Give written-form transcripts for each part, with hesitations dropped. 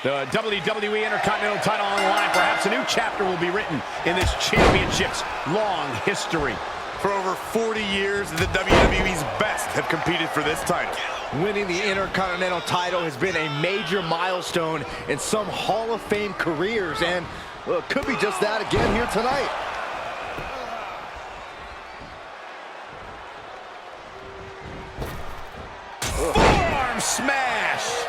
The WWE Intercontinental title on the line. Perhaps a new chapter will be written in this championship's long history. For over 40 years, the WWE's best have competed for this title. Winning the Intercontinental title has been a major milestone in some Hall of Fame careers, and well, it could be just that again here tonight. Forearm smash!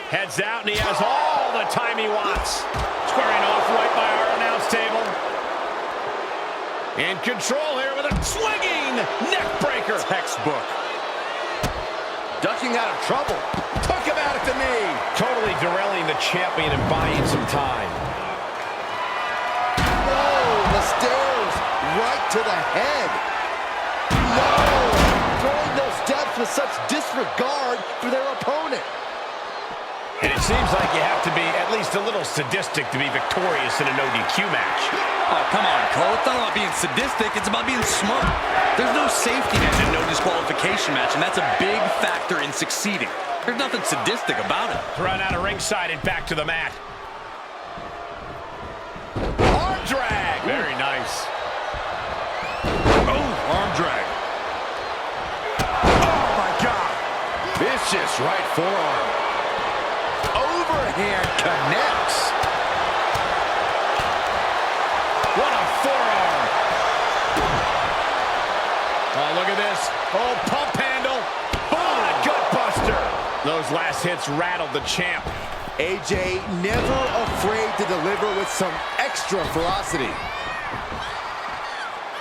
Heads out, and he has all the time he wants. Squaring off right by our announce table. In control here with a swinging neck breaker. Textbook. Ducking out of trouble. Took him out at the knee. Totally derailing the champion and buying some time. Whoa, the stairs right to the head. No, throwing those steps with such disregard for their opponent. And it seems like you have to be at least a little sadistic to be victorious in a no-DQ match. Oh, come on, Cole. It's not about being sadistic. It's about being smart. There's no safety net in a no disqualification match, and that's a big factor in succeeding. There's nothing sadistic about it. Thrown out of ringside and back to the mat. Arm drag. Very nice. Oh, arm drag. Oh, my God. Vicious right forearm. Overhand connects. What a forearm. Oh, look at this. Oh, pump handle. Boom, a gut buster. Those last hits rattled the champ. AJ never afraid to deliver with some extra ferocity.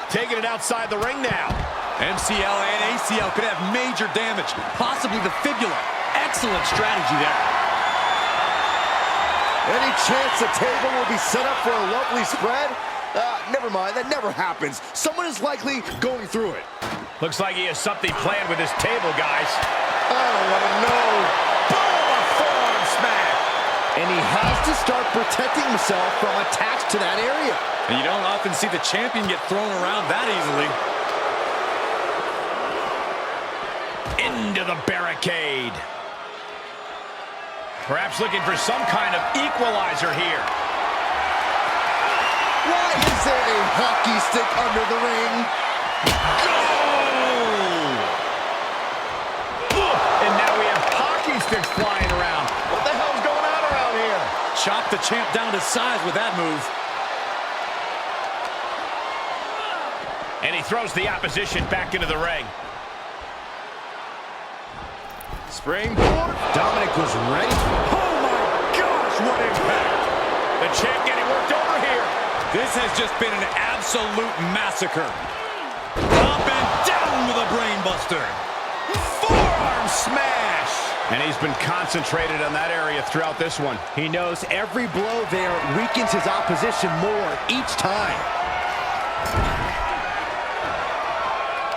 Taking it outside the ring now. MCL and ACL could have major damage, possibly the fibula. Excellent strategy there. Any chance the table will be set up for a lovely spread? Never mind, that never happens. Someone is likely going through it. Looks like he has something planned with his table, guys. I don't want to know. Boom, a forearm smash. And he has to start protecting himself from attacks to that area. And you don't often see the champion get thrown around that easily. Into the barricade. Perhaps looking for some kind of equalizer here. Why is there a hockey stick under the ring? Go! And now we have hockey sticks flying around. What the hell's going on around here? Chop the champ down to size with that move. And he throws the opposition back into the ring. Springboard. Dominik was ready. Oh my gosh, what impact! The champ getting worked over here. This has just been an absolute massacre. Up and down with a brain buster. Forearm smash! And he's been concentrated on that area throughout this one. He knows every blow there weakens his opposition more each time.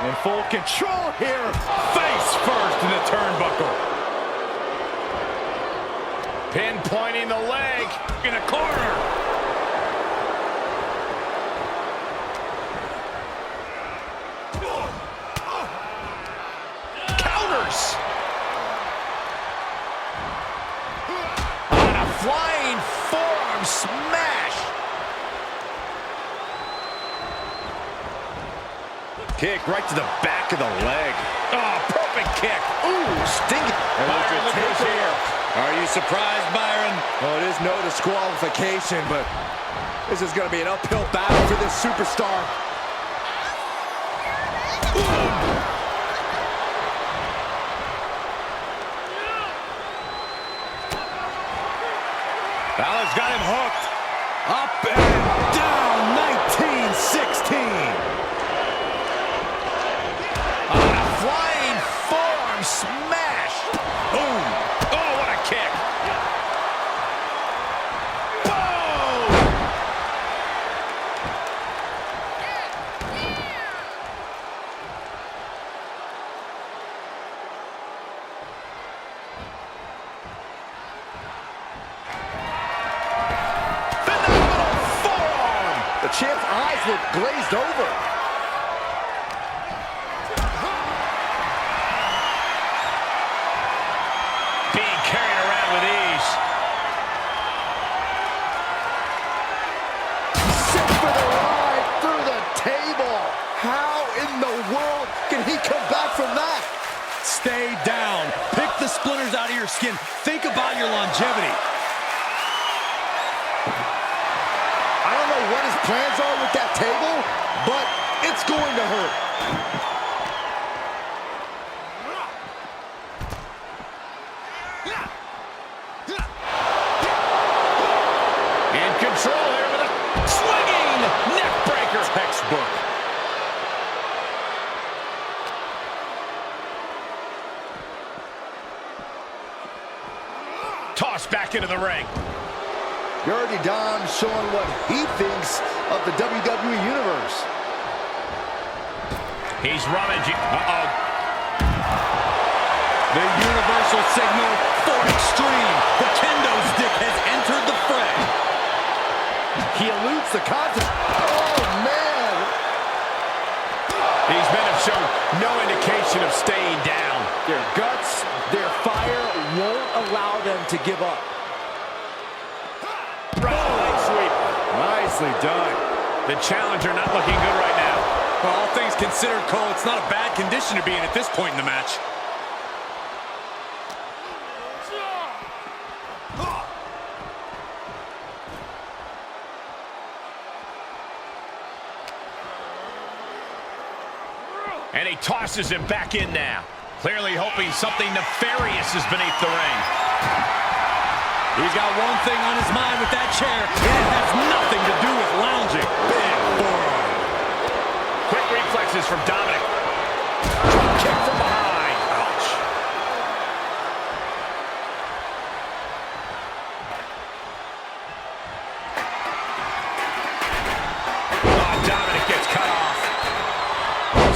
In full control here. Face first in the turnbuckle. Pinpointing the leg in the corner. Counters. On a flying forearm smash. Kick right to the back of the leg. Oh, perfect kick. Ooh, stinging. Byron, look who's here. Are you surprised, Byron? Well, it is no disqualification, but this is going to be an uphill battle for this superstar. Balor's got him hooked. Up and down, 1916. On a flying forearm smash. Boom. Oh, what a kick. Boom. Phenomenal forearm. The champ's eyes look glazed over. Can he come back from that? Stay down. Pick the splinters out of your skin. Think about your longevity. I don't know what his plans are with that table, but it's going to hurt. In control here with a swinging neck breaker. Textbook. Tossed back into the ring. Dirty Dom showing what he thinks of the WWE Universe. He's rummaging. Uh-oh. The universal signal for extreme. The kendo stick has entered the fray. He eludes the contact. Oh, man. These men have shown no indication of staying down. Their guts, their fire won't allow them to give up. Right sweep. Nicely done. The challenger not looking good right now. Well, all things considered, Cole, it's not a bad condition to be in at this point in the match. And he tosses him back in now. Clearly hoping something nefarious is beneath the ring. He's got one thing on his mind with that chair, and it has nothing to do with lounging. Big forearm. Quick reflexes from Dominik. Drop kick from behind. Ouch. Oh, Dominik gets cut off.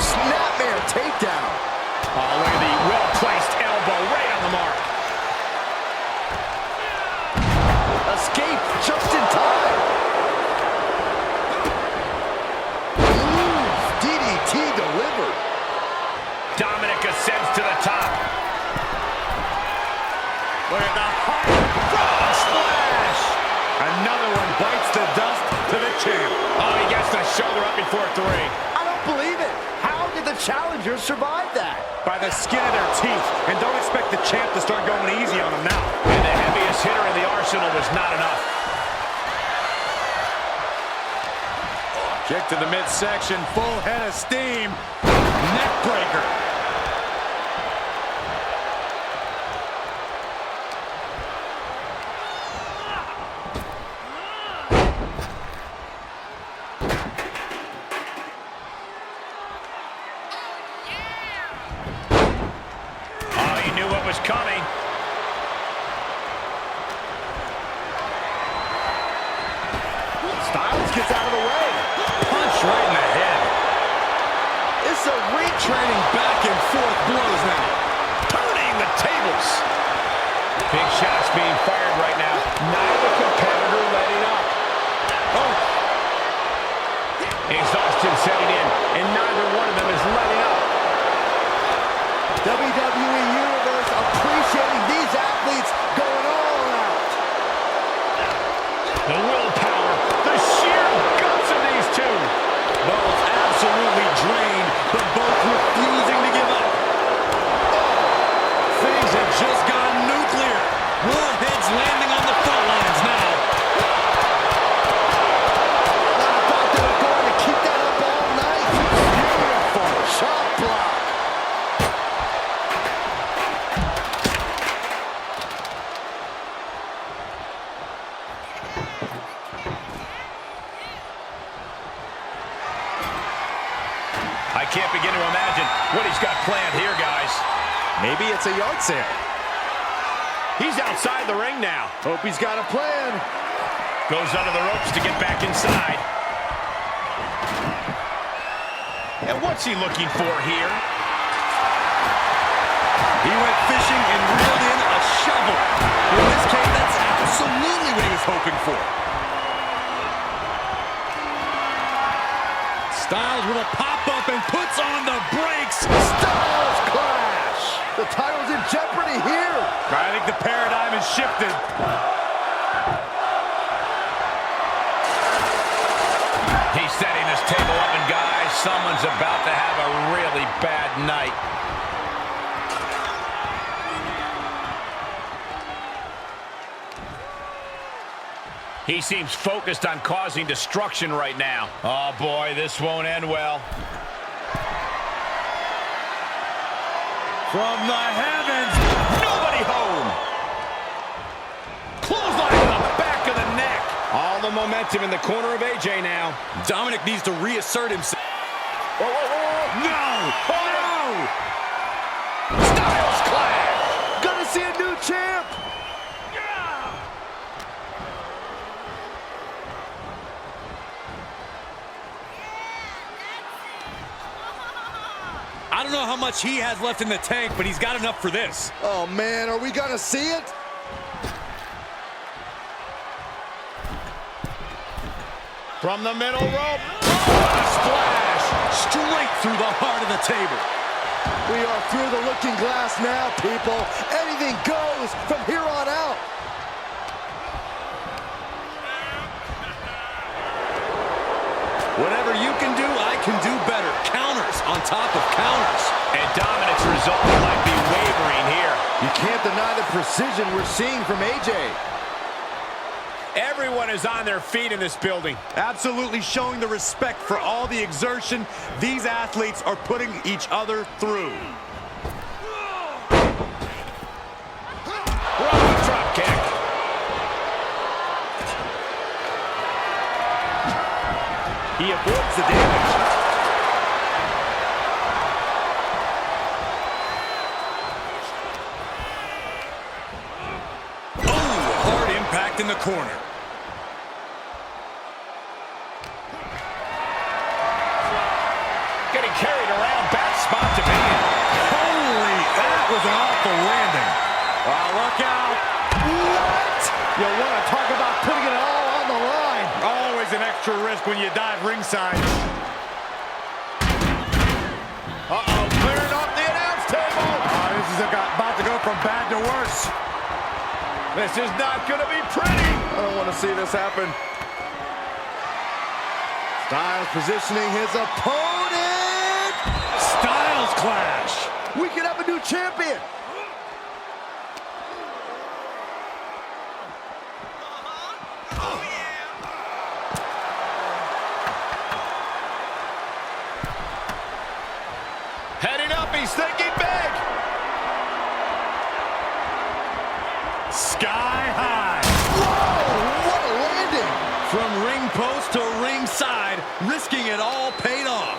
Snapmare takedown. Oh, look at the well-placed elbow right on the mark. Escape just in time. Ooh, DDT delivered. Dominik ascends to the top. Look at the hard frog splash. Another one bites the dust to the champ. Oh, he gets the shoulder up before 3. I don't believe it. How did the challengers survive that? By the skin of their teeth. And don't expect the champ to start going easy on them now. And the heaviest hitter in the arsenal was not enough. Kick to the midsection, full head of steam. Neck breaker. Oh, he knew what was coming. Styles gets out of the way. Punch right in the head. It's a retraining Back and forth blows now. Turning the tables. Big shots being fired right now. Neither competitor letting up. Oh. Exhaustion setting in, and neither one of them is letting up. WWE Universe appreciating these athletes going all out. The willpower, the sheer guts of these two. Both absolutely drained, but both refusing to give up. Things have just gone nuclear. Warheads landing on the front lines now. I thought they were going to keep that up all night. Beautiful shot block. I can't begin to imagine what he's got planned here, guys. Maybe it's a yard sale. He's outside the ring now. Hope he's got a plan. Goes under the ropes to get back inside. And what's he looking for here? He went fishing and reeled in a shovel. In this case, that's absolutely what he was hoping for. Styles with a pop-up and puts on the brakes. Styles clash. The title's in jeopardy here. I think the paradigm has shifted. He's setting this table up, and guys, someone's about to have a really bad night. He seems focused on causing destruction right now. Oh boy, this won't end well. From the heavens, nobody home. Clothesline to the back of the neck. All the momentum in the corner of AJ now. Dominik needs to reassert himself. Whoa, whoa, whoa. No! Oh, no! Styles clash. Gonna see a new champ. I don't know how much he has left in the tank, but he's got enough for this. Oh man, are we gonna see it? From the middle rope. Oh, a splash. Straight through the heart of the table. We are through the looking glass now, people. Anything goes from here on out. Whatever you can do, I can do better. Counters on top of counters. And Dominik's resolve might be wavering here. You can't deny the precision we're seeing from AJ. Everyone is on their feet in this building. Absolutely showing the respect for all the exertion these athletes are putting each other through. Running drop kick. He avoids the damage. Oh, hard impact in the corner. Getting carried around, bad spot to be in. Holy, that was an awful landing. Look out. What? You want to talk about putting it all on the line. Always an extra risk when you dive ringside. Uh-oh, clearing off the announce table. This is about to go from bad to worse. This is not going to be pretty. I don't want to see this happen. Styles positioning his opponent. Styles clash. We could have a new champion. Heading up, he's thinking big. Sky high. Whoa, what a landing. From ring post to ringside, risking it all paid off.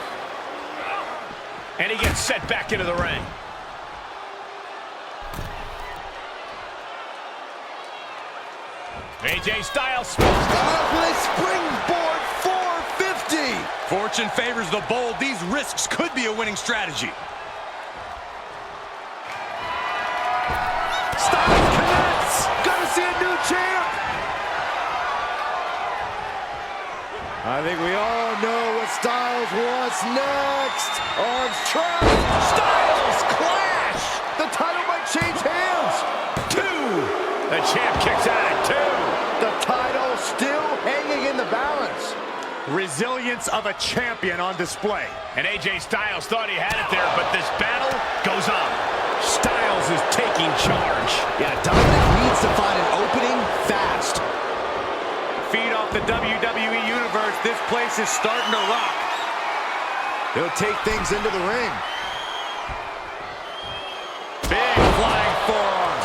And he gets set back into the ring. AJ Styles. Styles with a springboard 450. Fortune favors the bold. These risks could be a winning strategy. Styles connects. Gonna see a new champ. I think we all know what Styles wants next. Arms trapped. Styles clash. The title might change hands. 2. The champ kicks out at 2. The title still hanging in the balance. Resilience of a champion on display. And AJ Styles thought he had it there, but this battle goes on. Styles is taking charge. Yeah, Dominik needs to find an opening fast. Feed off the WWE Universe. This place is starting to rock. He'll take things into the ring. Big flying forearm.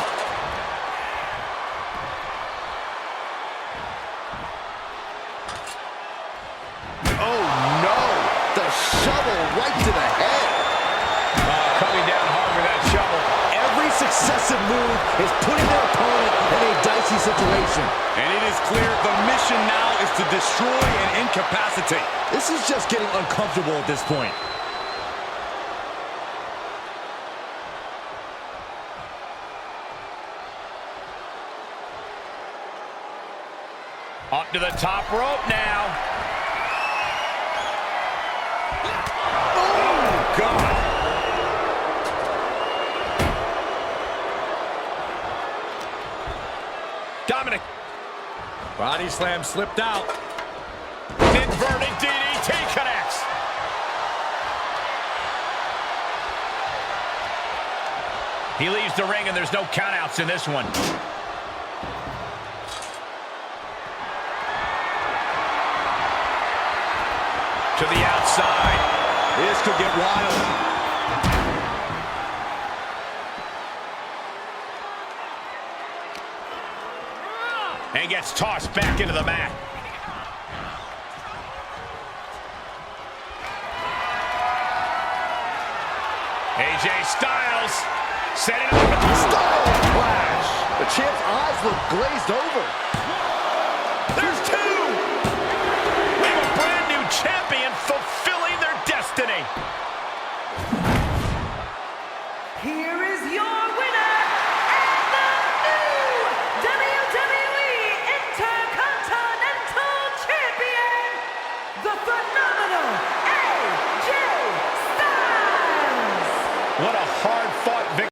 Oh no! The shovel right to the head. Coming down hard with that shovel. Every successive move is putting their opponent in a dicey situation. And it is clear the mission now is to destroy and incapacitate. This is just getting uncomfortable at this point. Up to the top rope now. Oh, God. Dominik. Body slam slipped out. Inverted DDT connects. He leaves the ring, and there's no countouts in this one. To the outside. This could get wild. And gets tossed back into the mat. AJ Styles setting up with the Styles flash. The champ's eyes look glazed over. There's two. We have a brand new champion fulfilling their destiny. Here is your winner and the new WWE Intercontinental Champion, the phenomenal AJ Styles. What a hard-fought victory.